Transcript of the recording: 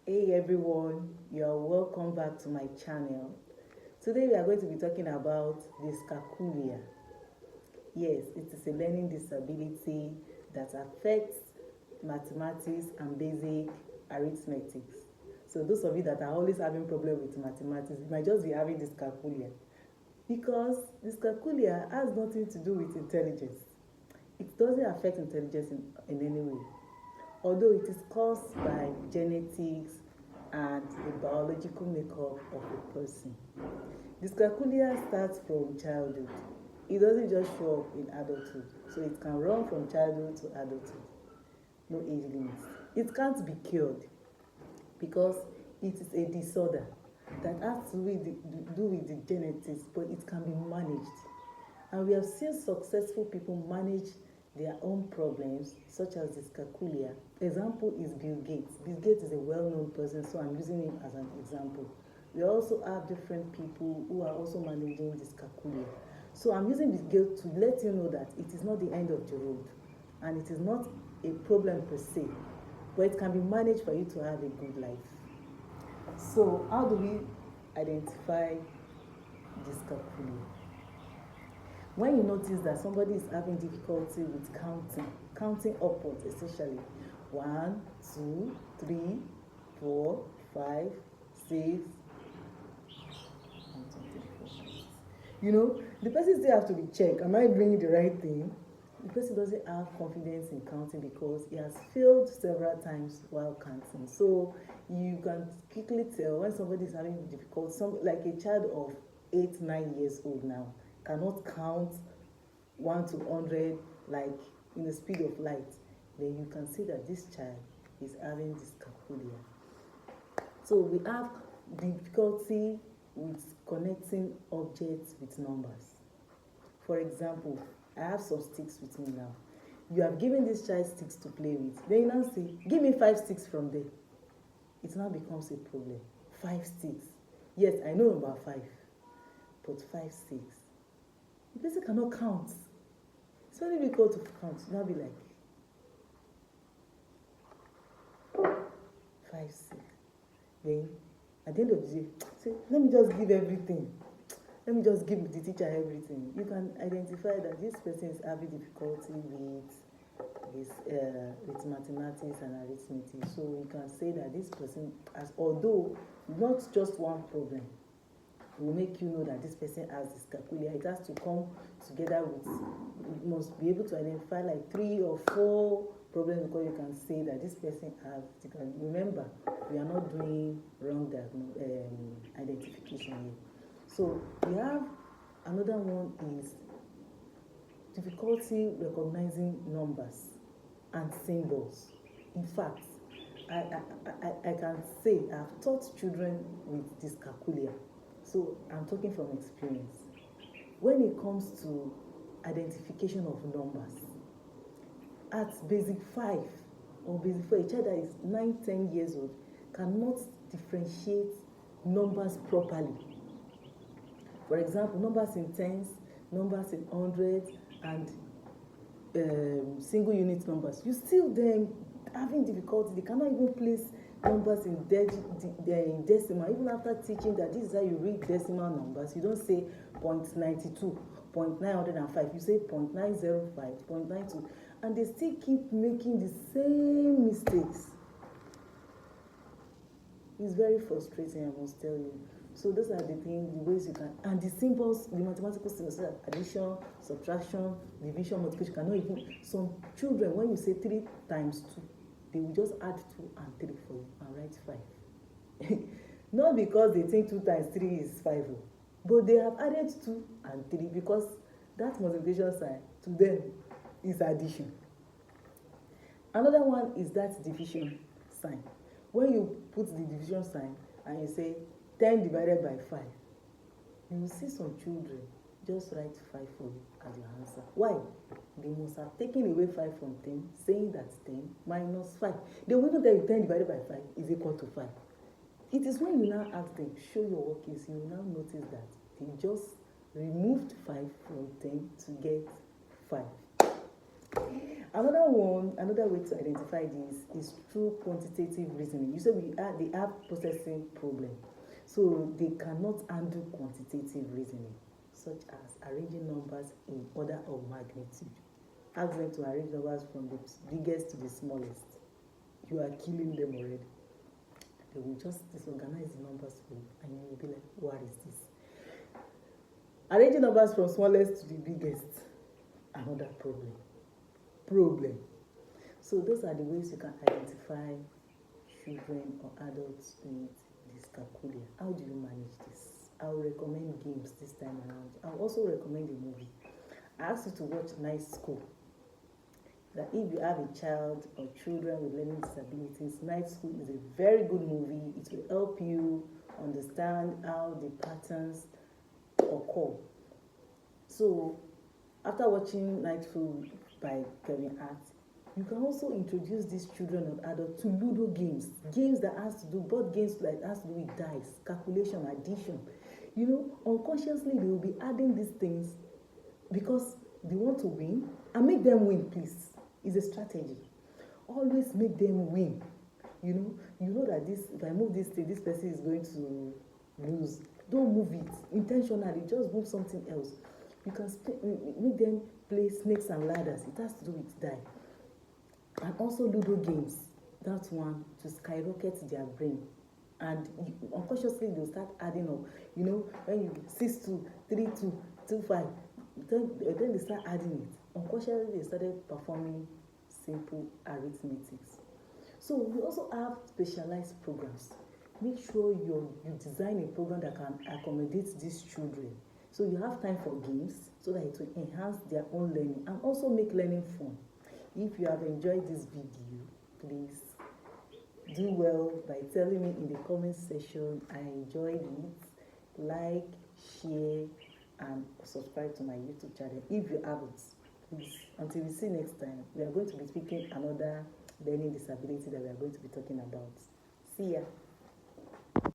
Hey everyone, you are welcome back to my channel. Today we are going to be talking about dyscalculia. Yes, it is a learning disability that affects mathematics and basic arithmetics. So those of you that are always having problem with mathematics, you might just be having dyscalculia. Because dyscalculia has nothing to do with intelligence. It doesn't affect intelligence in any way, although it is caused by genetics and the biological makeup of a person. Dyscalculia starts from childhood. It doesn't just show up in adulthood, so it can run from childhood to adulthood. No age limits. It can't be cured because it is a disorder that has to do with the genetics, but it can be managed. And we have seen successful people manage their own problems, such as dyscalculia. Example is Bill Gates. Bill Gates is a well-known person, so I'm using him as an example. We also have different people who are also managing dyscalculia. So I'm using Bill Gates to let you know that it is not the end of the road, and it is not a problem per se, but it can be managed for you to have a good life. So how do we identify dyscalculia? When you notice that somebody is having difficulty with counting upwards, essentially 1, 2, 3, 4, 5, 6, the person still have to be checked. Am I doing the right thing? The person doesn't have confidence in counting because he has failed several times while counting. So you can quickly tell when somebody is having difficulty. Like a child of 8, 9 years old now cannot count 1 to 100 like in the speed of light, then you can see that this child is having dyscalculia. So we have difficulty with connecting objects with numbers. For example, I have some sticks with me now. You have given this child sticks to play with. Then you now say, give me 5 sticks from there. It now becomes a problem. 5 sticks. Yes, I know number 5, but 5 sticks. The person cannot count. It's very difficult to count. Now be like 5, 6. Then at the end of the day, say, let me just give everything. Let me just give the teacher everything. You can identify that this person is having difficulty with mathematics and arithmetic. So you can say that this person has, although not just one problem, will make you know that this person has dyscalculia. It has to come together with, you must be able to identify like 3 or 4 problems before you can say that this person has dyscalculia. Remember, we are not doing wrong identification here. So we have another one is difficulty recognizing numbers and symbols. In fact, I can say I've taught children with dyscalculia. So I'm talking from experience. When it comes to identification of numbers, at basic 5 or basic 4, a child that is 9, 10 years old cannot differentiate numbers properly. For example, numbers in tens, numbers in hundreds, and single unit numbers. You still them having difficulty. They cannot even place numbers in decimal. Even after teaching that this is how you read decimal numbers, you don't say 0.92, 0.905. You say 0.905, 0.92, and they still keep making the same mistakes. It's very frustrating, I must tell you. So those are the things, the ways you can, and the symbols, the mathematical symbols, like addition, subtraction, division, multiplication, cannot even, some children, when you say 3 times 2, they will just add 2 and 3 for you and write 5. Not because they think 2 times 3 is 5, but they have added 2 and 3 because that multiplication sign to them is addition. Another one is that division sign. When you put the division sign and you say 10 divided by 5, you will see some children just write 5 for you as your answer. Why? They must have taken away 5 from 10, saying that 10 minus 5. They will not tell you 10 divided by 5 is equal to 5. It is when you now ask them, show your workings, you will now notice that they just removed 5 from 10 to get 5. Another way to identify this is through quantitative reasoning. You say they have processing problem, so they cannot handle quantitative reasoning, such as arranging numbers in order of magnitude. Ask them to arrange numbers from the biggest to the smallest. You are killing them already. They will just disorganize the numbers for you, and you will be like, what is this? Arranging numbers from smallest to the biggest, another problem. So those are the ways you can identify children or adults with dyscalculia. How do you manage this? I'll recommend games this time around. I'll also recommend a movie. I ask you to watch Night School. That if you have a child or children with learning disabilities, Night School is a very good movie. It will help you understand how the patterns occur. So after watching Night School by Kevin Hart, you can also introduce these children or adults to Ludo games that has to do, board games that has to do with dice, calculation, addition. You know, unconsciously they will be adding these things because they want to win, and make them win, please. It's a strategy. Always make them win. You know that if I move this thing, this person is going to lose. Don't move it intentionally, just move something else. You can make them play snakes and ladders. It has to do with die. And also Ludo games, that one to skyrocket their brain. And unconsciously they'll start adding up. You know, when you 6-2, 3-2, 2-5, then they start adding it. Unconsciously they started performing simple arithmetics. So we also have specialized programs. Make sure you design a program that can accommodate these children. So you have time for games so that it will enhance their own learning and also make learning fun. If you have enjoyed this video, please do well by telling me in the comment section I enjoyed it. Like, share, and subscribe to my YouTube channel if you haven't. Please, until we see next time, we are going to be speaking another learning disability that we are going to be talking about. See ya.